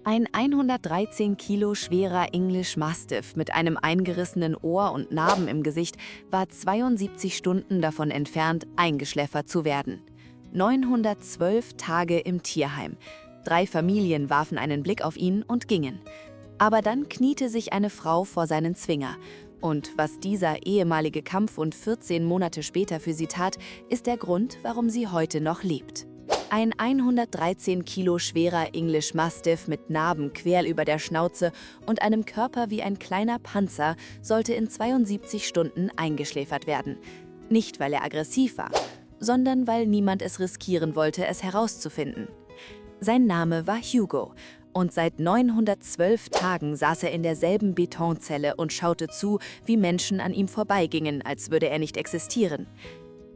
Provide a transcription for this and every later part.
Ein 113 Kilo schwerer English Mastiff mit einem eingerissenen Ohr und Narben im Gesicht war 72 Stunden davon entfernt, eingeschläfert zu werden. 912 Tage im Tierheim. 3 Familien warfen einen Blick auf ihn und gingen. Aber dann kniete sich eine Frau vor seinen Zwinger. Und was dieser ehemalige Kampfhund 14 Monate später für sie tat, ist der Grund, warum sie heute noch lebt. Ein 113 Kilo schwerer English Mastiff mit Narben quer über der Schnauze und einem Körper wie ein kleiner Panzer sollte in 72 Stunden eingeschläfert werden. Nicht, weil er aggressiv war, sondern weil niemand es riskieren wollte, es herauszufinden. Sein Name war Hugo und seit 912 Tagen saß er in derselben Betonzelle und schaute zu, wie Menschen an ihm vorbeigingen, als würde er nicht existieren.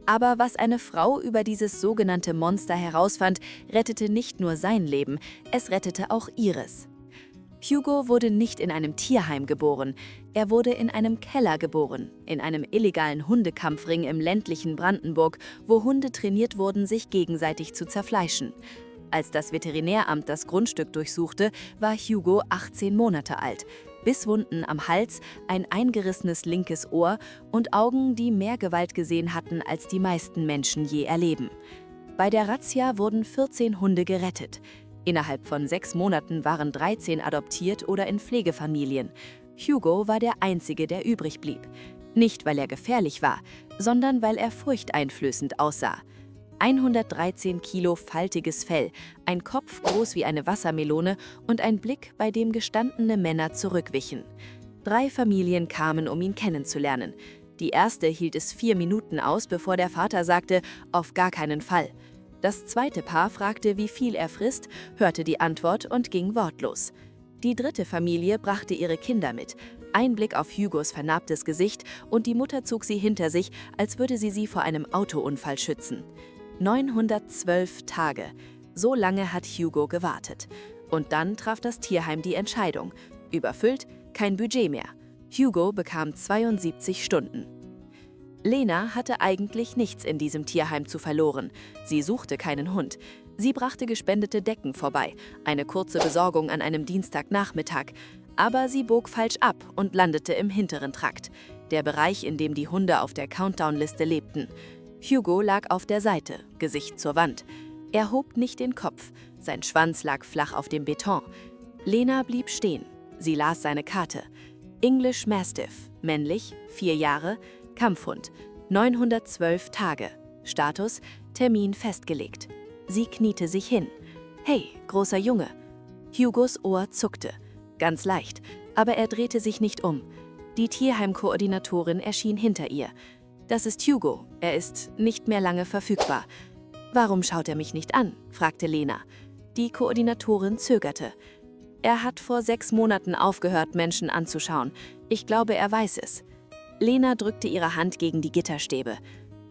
Aber was eine Frau über dieses sogenannte Monster herausfand, rettete nicht nur sein Leben, es rettete auch ihres. Hugo wurde nicht in einem Tierheim geboren, er wurde in einem Keller geboren, in einem illegalen Hundekampfring im ländlichen Brandenburg, wo Hunde trainiert wurden, sich gegenseitig zu zerfleischen. Als das Veterinäramt das Grundstück durchsuchte, war Hugo 18 Monate alt. Bisswunden am Hals, ein eingerissenes linkes Ohr und Augen, die mehr Gewalt gesehen hatten, als die meisten Menschen je erleben. Bei der Razzia wurden 14 Hunde gerettet. Innerhalb von 6 Monaten waren 13 adoptiert oder in Pflegefamilien. Hugo war der Einzige, der übrig blieb. Nicht, weil er gefährlich war, sondern weil er furchteinflößend aussah. 113 Kilo faltiges Fell, ein Kopf groß wie eine Wassermelone und ein Blick, bei dem gestandene Männer zurückwichen. 3 Familien kamen, um ihn kennenzulernen. Die erste hielt es 4 Minuten aus, bevor der Vater sagte, auf gar keinen Fall. Das zweite Paar fragte, wie viel er frisst, hörte die Antwort und ging wortlos. Die dritte Familie brachte ihre Kinder mit. Ein Blick auf Hugos vernarbtes Gesicht und die Mutter zog sie hinter sich, als würde sie vor einem Autounfall schützen. 912 Tage. So lange hat Hugo gewartet. Und dann traf das Tierheim die Entscheidung. Überfüllt, kein Budget mehr. Hugo bekam 72 Stunden. Lena hatte eigentlich nichts in diesem Tierheim zu verloren. Sie suchte keinen Hund. Sie brachte gespendete Decken vorbei, eine kurze Besorgung an einem Dienstagnachmittag. Aber sie bog falsch ab und landete im hinteren Trakt, der Bereich, in dem die Hunde auf der Countdown-Liste lebten. Hugo lag auf der Seite, Gesicht zur Wand. Er hob nicht den Kopf, sein Schwanz lag flach auf dem Beton. Lena blieb stehen. Sie las seine Karte. English Mastiff, männlich, 4 Jahre, Kampfhund, 912 Tage. Status, Termin festgelegt. Sie kniete sich hin. Hey, großer Junge. Hugos Ohr zuckte. Ganz leicht, aber er drehte sich nicht um. Die Tierheimkoordinatorin erschien hinter ihr. Das ist Hugo, er ist nicht mehr lange verfügbar. Warum schaut er mich nicht an? Fragte Lena. Die Koordinatorin zögerte. Er hat vor 6 Monaten aufgehört, Menschen anzuschauen. Ich glaube, er weiß es. Lena drückte ihre Hand gegen die Gitterstäbe.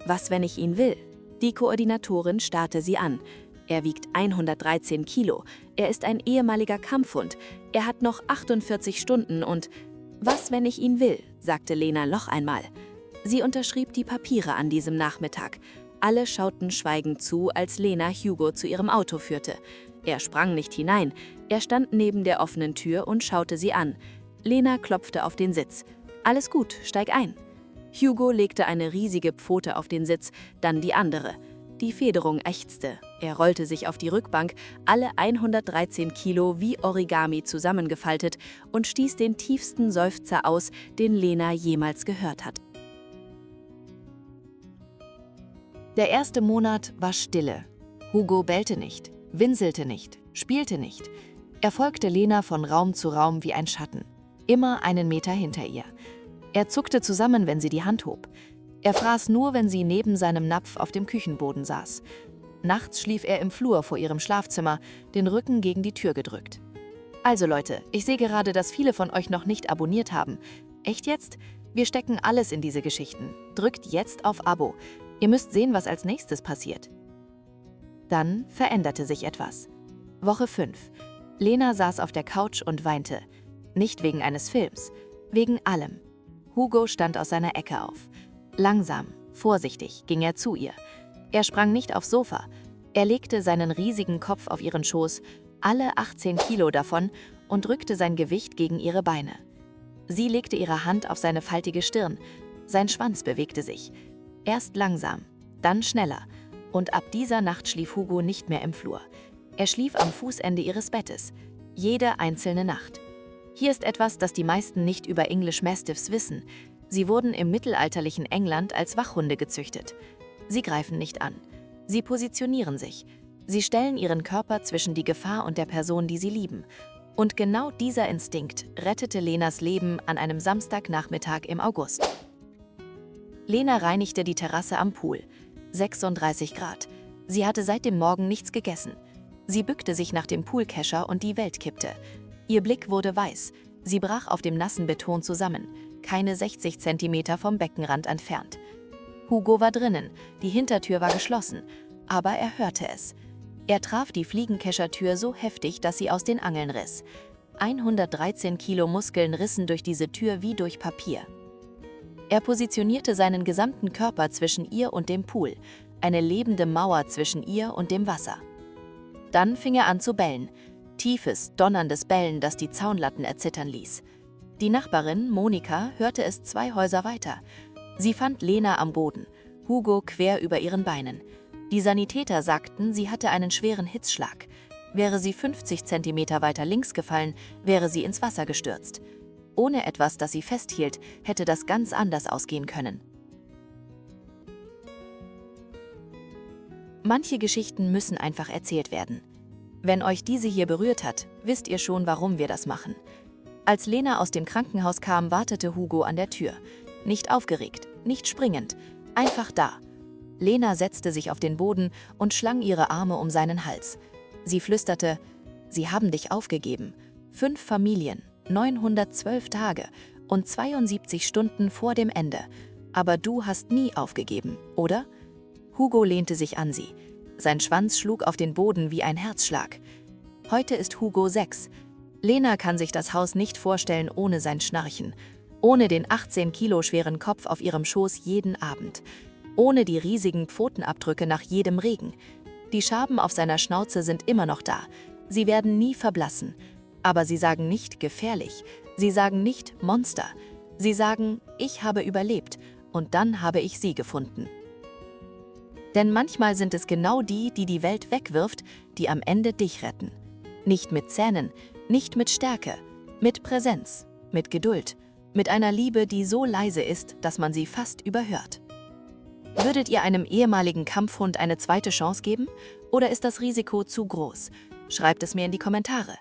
Was, wenn ich ihn will? Die Koordinatorin starrte sie an. Er wiegt 113 Kilo. Er ist ein ehemaliger Kampfhund. Er hat noch 48 Stunden und... Was, wenn ich ihn will? Sagte Lena noch einmal. Sie unterschrieb die Papiere an diesem Nachmittag. Alle schauten schweigend zu, als Lena Hugo zu ihrem Auto führte. Er sprang nicht hinein. Er stand neben der offenen Tür und schaute sie an. Lena klopfte auf den Sitz. Alles gut, steig ein. Hugo legte eine riesige Pfote auf den Sitz, dann die andere. Die Federung ächzte. Er rollte sich auf die Rückbank, alle 113 Kilo wie Origami zusammengefaltet und stieß den tiefsten Seufzer aus, den Lena jemals gehört hat. Der erste Monat war Stille. Hugo bellte nicht, winselte nicht, spielte nicht. Er folgte Lena von Raum zu Raum wie ein Schatten, immer einen Meter hinter ihr. Er zuckte zusammen, wenn sie die Hand hob. Er fraß nur, wenn sie neben seinem Napf auf dem Küchenboden saß. Nachts schlief er im Flur vor ihrem Schlafzimmer, den Rücken gegen die Tür gedrückt. Also Leute, ich sehe gerade, dass viele von euch noch nicht abonniert haben. Echt jetzt? Wir stecken alles in diese Geschichten. Drückt jetzt auf Abo. Ihr müsst sehen, was als nächstes passiert. Dann veränderte sich etwas. Woche 5. Lena saß auf der Couch und weinte. Nicht wegen eines Films, wegen allem. Hugo stand aus seiner Ecke auf. Langsam, vorsichtig ging er zu ihr. Er sprang nicht aufs Sofa. Er legte seinen riesigen Kopf auf ihren Schoß alle 18 Kilo davon, und drückte sein Gewicht gegen ihre Beine. Sie legte ihre Hand auf seine faltige Stirn, sein Schwanz bewegte sich. Erst langsam, dann schneller, und ab dieser Nacht schlief Hugo nicht mehr im Flur. Er schlief am Fußende ihres Bettes, jede einzelne Nacht. Hier ist etwas, das die meisten nicht über English Mastiffs wissen. Sie wurden im mittelalterlichen England als Wachhunde gezüchtet. Sie greifen nicht an. Sie positionieren sich. Sie stellen ihren Körper zwischen die Gefahr und der Person, die sie lieben. Und genau dieser Instinkt rettete Lenas Leben an einem Samstagnachmittag im August. Lena reinigte die Terrasse am Pool. 36 Grad. Sie hatte seit dem Morgen nichts gegessen. Sie bückte sich nach dem Poolkescher und die Welt kippte. Ihr Blick wurde weiß. Sie brach auf dem nassen Beton zusammen, keine 60 Zentimeter vom Beckenrand entfernt. Hugo war drinnen, die Hintertür war geschlossen, aber er hörte es. Er traf die Fliegenkeschertür so heftig, dass sie aus den Angeln riss. 113 Kilo Muskeln rissen durch diese Tür wie durch Papier. Er positionierte seinen gesamten Körper zwischen ihr und dem Pool, eine lebende Mauer zwischen ihr und dem Wasser. Dann fing er an zu bellen. Tiefes, donnerndes Bellen, das die Zaunlatten erzittern ließ. Die Nachbarin, Monika, hörte es 2 Häuser weiter. Sie fand Lena am Boden, Hugo quer über ihren Beinen. Die Sanitäter sagten, sie hatte einen schweren Hitzschlag. Wäre sie 50 Zentimeter weiter links gefallen, wäre sie ins Wasser gestürzt. Ohne etwas, das sie festhielt, hätte das ganz anders ausgehen können. Manche Geschichten müssen einfach erzählt werden. Wenn euch diese hier berührt hat, wisst ihr schon, warum wir das machen. Als Lena aus dem Krankenhaus kam, wartete Hugo an der Tür. Nicht aufgeregt, nicht springend, einfach da. Lena setzte sich auf den Boden und schlang ihre Arme um seinen Hals. Sie flüsterte: „Sie haben dich aufgegeben. 5 Familien, 912 Tage und 72 Stunden vor dem Ende. Aber du hast nie aufgegeben, oder?" Hugo lehnte sich an sie. Sein Schwanz schlug auf den Boden wie ein Herzschlag. Heute ist Hugo 6. Lena kann sich das Haus nicht vorstellen ohne sein Schnarchen, ohne den 18 Kilo schweren Kopf auf ihrem Schoß jeden Abend, ohne die riesigen Pfotenabdrücke nach jedem Regen. Die Schaben auf seiner Schnauze sind immer noch da. Sie werden nie verblassen. Aber sie sagen nicht gefährlich. Sie sagen nicht Monster. Sie sagen, ich habe überlebt und dann habe ich sie gefunden. Denn manchmal sind es genau die, die die Welt wegwirft, die am Ende dich retten. Nicht mit Zähnen, nicht mit Stärke, mit Präsenz, mit Geduld, mit einer Liebe, die so leise ist, dass man sie fast überhört. Würdet ihr einem ehemaligen Kampfhund eine zweite Chance geben? Oder ist das Risiko zu groß? Schreibt es mir in die Kommentare.